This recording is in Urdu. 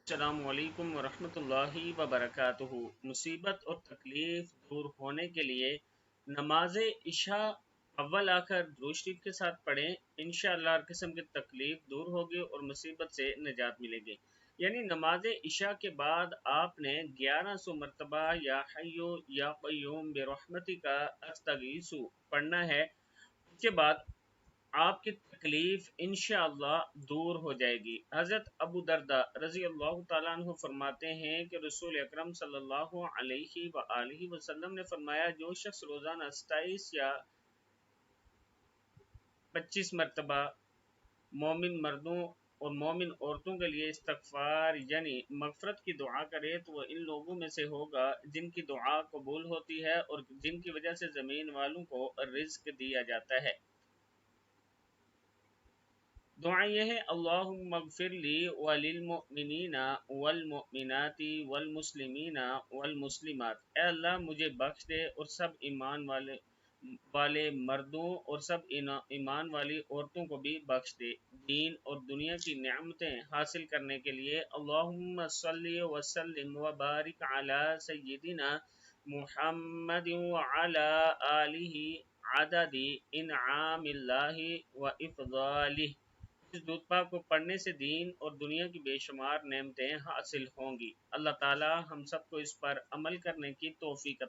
السلام علیکم ورحمۃ اللہ وبرکاتہ۔ مصیبت اور تکلیف دور ہونے کے لیے نماز عشاء اول آ کر درود شریف کے ساتھ پڑھیں، انشاءاللہ ہر قسم کی تکلیف دور ہوگی اور مصیبت سے نجات ملے گی۔ یعنی نماز عشاء کے بعد آپ نے 1100 مرتبہ یا حیو یا قیوم برحمتی کا استغیثو پڑھنا ہے۔ اس کے بعد آپ کی تکلیف انشاءاللہ دور ہو جائے گی۔ حضرت ابو درداء رضی اللہ تعالیٰ عنہ فرماتے ہیں کہ رسول اکرم صلی اللہ علیہ وآلہ وسلم نے فرمایا، جو شخص روزانہ 27 یا 25 مرتبہ مومن مردوں اور مومن عورتوں کے لیے استغفار یعنی مغفرت کی دعا کرے تو وہ ان لوگوں میں سے ہوگا جن کی دعا قبول ہوتی ہے اور جن کی وجہ سے زمین والوں کو رزق دیا جاتا ہے۔ دعا یہ ہے، اللہم اغفر لی وللمؤمنین والمؤمنات والمسلمین والمسلمات۔ اے اللہ مجھے بخش دے اور سب ایمان والے مردوں اور سب ایمان والی عورتوں کو بھی بخش دے۔ دین اور دنیا کی نعمتیں حاصل کرنے کے لیے اللہم صلی وسلم وبارک علی سیدنا محمد وعلی آلہ عدد انعام اللہ و افضالہ۔ اس درود پاک کو پڑھنے سے دین اور دنیا کی بے شمار نعمتیں حاصل ہوں گی۔ اللہ تعالی ہم سب کو اس پر عمل کرنے کی توفیق عطا